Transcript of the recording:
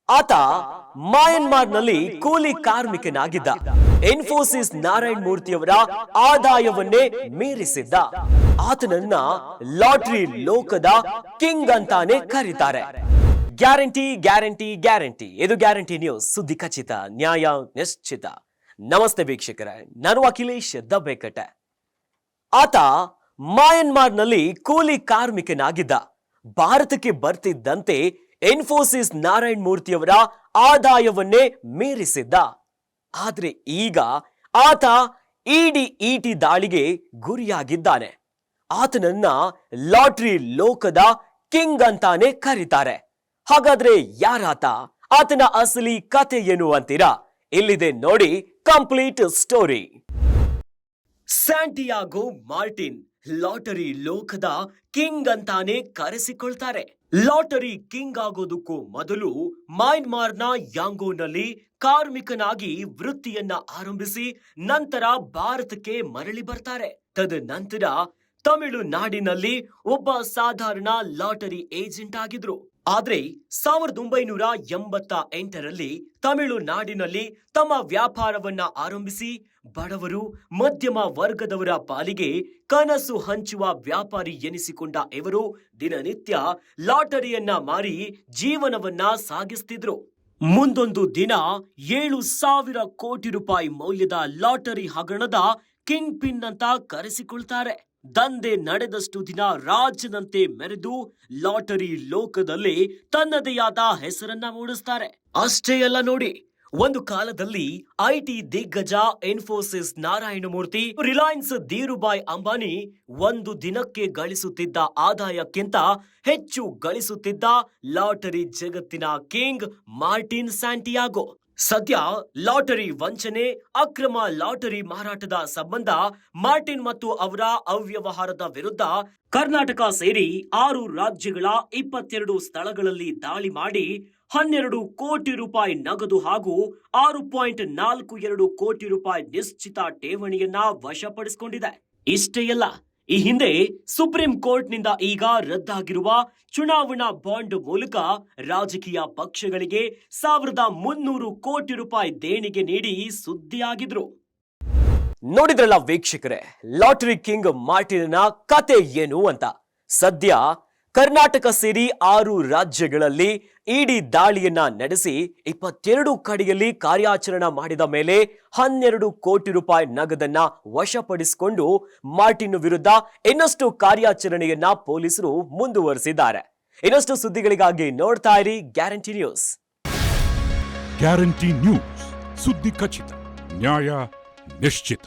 ಆತ ಮಯನ್ಮಾರ್ನಲ್ಲಿ ಕೂಲಿ ಕಾರ್ಮಿಕನಾಗಿದ್ದ. ಇನ್ಫೋಸಿಸ್ ನಾರಾಯಣ್ ಮೂರ್ತಿಯವರ ಆದಾಯವನ್ನೇ ಮೀರಿಸಿದ್ದ. ಆತನನ್ನ ಲಾಟರಿ ಲೋಕದ ಕಿಂಗ್ ಅಂತಾನೆ ಕರೀತಾರೆ. ಗ್ಯಾರಂಟಿ ಗ್ಯಾರಂಟಿ ಗ್ಯಾರಂಟಿ, ಇದು ಗ್ಯಾರಂಟಿ ನ್ಯೂಸ್. ಸುದ್ದಿ ಖಚಿತ, ನ್ಯಾಯ ನಿಶ್ಚಿತ. ನಮಸ್ತೆ ವೀಕ್ಷಕರೇ, ನಾನು ಅಖಿಲೇಶ್ ದಬ್ಬೆಕಟ್ಟೆ. ಆತ ಮಯನ್ಮಾರ್ನಲ್ಲಿ ಕೂಲಿ ಕಾರ್ಮಿಕನಾಗಿದ್ದ. ಭಾರತಕ್ಕೆ ಬರ್ತಿದ್ದಂತೆ ಇನ್ಫೋಸಿಸ್ ನಾರಾಯಣ್ ಮೂರ್ತಿಯವರ ಆದಾಯವನ್ನೇ ಮೀರಿಸಿದ್ದ. ಆದ್ರೆ ಈಗ ಆತ ಇಡಿ ದಾಳಿಗೆ ಗುರಿಯಾಗಿದ್ದಾನೆ. ಆತನನ್ನ ಲಾಟರಿ ಲೋಕದ ಕಿಂಗ್ ಅಂತಾನೆ ಕರೀತಾರೆ. ಹಾಗಾದ್ರೆ ಯಾರಾತ? ಆತನ ಅಸಲಿ ಕತೆ ಏನು ಅಂತೀರಾ? ಇಲ್ಲಿದೆ ನೋಡಿ complete story. Santiago Martin lottery ಲೋಕದ ಕಿಂಗ್ ಅಂತಾನೆ ಕರೆಸಿಕೊಳ್ತಾರೆ. ಲಾಟರಿ ಕಿಂಗ್ ಆಗೋದಕ್ಕೂ ಮೊದಲು ಮಯನ್ಮಾರ್ನ ಯಾಂಗೋನ್ನಲ್ಲಿ ಕಾರ್ಮಿಕನಾಗಿ ವೃತ್ತಿಯನ್ನ ಆರಂಭಿಸಿ ನಂತರ ಭಾರತಕ್ಕೆ ಮರಳಿ ಬರ್ತಾರೆ. ತದನಂತರ ತಮಿಳುನಾಡಿನಲ್ಲಿ ಒಬ್ಬ ಸಾಧಾರಣ ಲಾಟರಿ ಏಜೆಂಟ್ ಆಗಿದ್ರು. ಆದ್ರೆ 1988ರಲ್ಲಿ ತಮಿಳುನಾಡಿನಲ್ಲಿ ತಮ್ಮ ವ್ಯಾಪಾರವನ್ನ ಆರಂಭಿಸಿ ಬಡವರು ಮಧ್ಯಮ ವರ್ಗದವರ ಪಾಲಿಗೆ ಕನಸು ಹಂಚುವ ವ್ಯಾಪಾರಿ ಎನಿಸಿಕೊಂಡ ಇವರು ದಿನನಿತ್ಯ ಲಾಟರಿಯನ್ನ ಮಾರಿ ಜೀವನವನ್ನ ಸಾಗಿಸ್ತಿದ್ರು. ಮುಂದೊಂದು ದಿನ 7,000 ಕೋಟಿ ರೂಪಾಯಿ ಮೌಲ್ಯದ ಲಾಟರಿ ಹಗರಣದ ಕಿಂಗ್ ಪಿನ್ ಅಂತ ಕರೆಸಿಕೊಳ್ತಾರೆ. ದಂಧೆ ನಡೆದಷ್ಟು ದಿನ ರಾಜನಂತೆ ಮೆರೆದು ಲಾಟರಿ ಲೋಕದಲ್ಲಿ ತನ್ನದೇ ಆದ ಹೆಸರನ್ನ ಮೂಡಿಸ್ತಾರೆ. ಅಷ್ಟೇ ಅಲ್ಲ ನೋಡಿ, ಒಂದು ಕಾಲದಲ್ಲಿ ಐಟಿ ದಿಗ್ಗಜ ಇನ್ಫೋಸಿಸ್ ನಾರಾಯಣ ಮೂರ್ತಿ, ರಿಲಯನ್ಸ್ ಧೀರುಭಾಯ್ ಅಂಬಾನಿ ಒಂದು ದಿನಕ್ಕೆ ಗಳಿಸುತ್ತಿದ್ದ ಆದಾಯಕ್ಕಿಂತ ಹೆಚ್ಚು ಗಳಿಸುತ್ತಿದ್ದ ಲಾಟರಿ ಜಗತ್ತಿನ ಕಿಂಗ್ ಮಾರ್ಟಿನ್ ಸ್ಯಾಂಟಿಯಾಗೋ. ಸದ್ಯ ಲಾಟರಿ ವಂಚನೆ, ಅಕ್ರಮ ಲಾಟರಿ ಮಾರಾಟದ ಸಂಬಂಧ ಮಾರ್ಟಿನ್ ಮತ್ತು ಅವರ ಅವ್ಯವಹಾರದ ವಿರುದ್ಧ ಕರ್ನಾಟಕ ಸೇರಿ 6 ರಾಜ್ಯಗಳ 22 ಸ್ಥಳಗಳಲ್ಲಿ ದಾಳಿ ಮಾಡಿ 12 ಕೋಟಿ ರೂಪಾಯಿ ನಗದು ಹಾಗೂ 6.42 ಕೋಟಿ ರೂಪಾಯಿ ನಿಶ್ಚಿತ ಠೇವಣಿಯನ್ನ ವಶಪಡಿಸಿಕೊಂಡಿದೆ. ಇಷ್ಟೇ ಅಲ್ಲ, ಈ ಹಿಂದೆ ಸುಪ್ರೀಂ ಕೋರ್ಟ್ ನಿಂದ ಈಗ ರದ್ದಾಗಿರುವ ಚುನಾವಣಾ ಬಾಂಡ್ ಮೂಲಕ ರಾಜಕೀಯ ಪಕ್ಷಗಳಿಗೆ 1,300 ಕೋಟಿ ರೂಪಾಯಿ ದೇಣಿಗೆ ನೀಡಿ ಸುದ್ದಿಯಾಗಿದ್ರು. ನೋಡಿದ್ರಲ್ಲ ವೀಕ್ಷಕರೇ, ಲಾಟರಿ ಕಿಂಗ್ ಮಾರ್ಟಿನ್ನ ಕತೆ ಏನು ಅಂತ. ಸದ್ಯ ಕರ್ನಾಟಕ ಸೇರಿ 6 ರಾಜ್ಯಗಳಲ್ಲಿ ಇಡಿ ದಾಳಿಯನ್ನ ನಡೆಸಿ 22 ಕಡೆಯಲ್ಲಿ ಕಾರ್ಯಾಚರಣೆ ಮಾಡಿದ ಮೇಲೆ 12 ಕೋಟಿ ರೂಪಾಯಿ ನಗದನ್ನ ವಶಪಡಿಸಿಕೊಂಡು ಮಾರ್ಟಿನ್ ವಿರುದ್ಧ ಇನ್ನಷ್ಟು ಕಾರ್ಯಾಚರಣೆಯನ್ನ ಪೊಲೀಸರು ಮುಂದುವರಿಸಿದ್ದಾರೆ. ಇನ್ನಷ್ಟು ಸುದ್ದಿಗಳಿಗಾಗಿ ನೋಡ್ತಾ ಇರಿ ಗ್ಯಾರಂಟಿ ನ್ಯೂಸ್. ಗ್ಯಾರಂಟಿ ನ್ಯೂಸ್, ಸುದ್ದಿ ಖಚಿತ, ನ್ಯಾಯ ನಿಶ್ಚಿತ.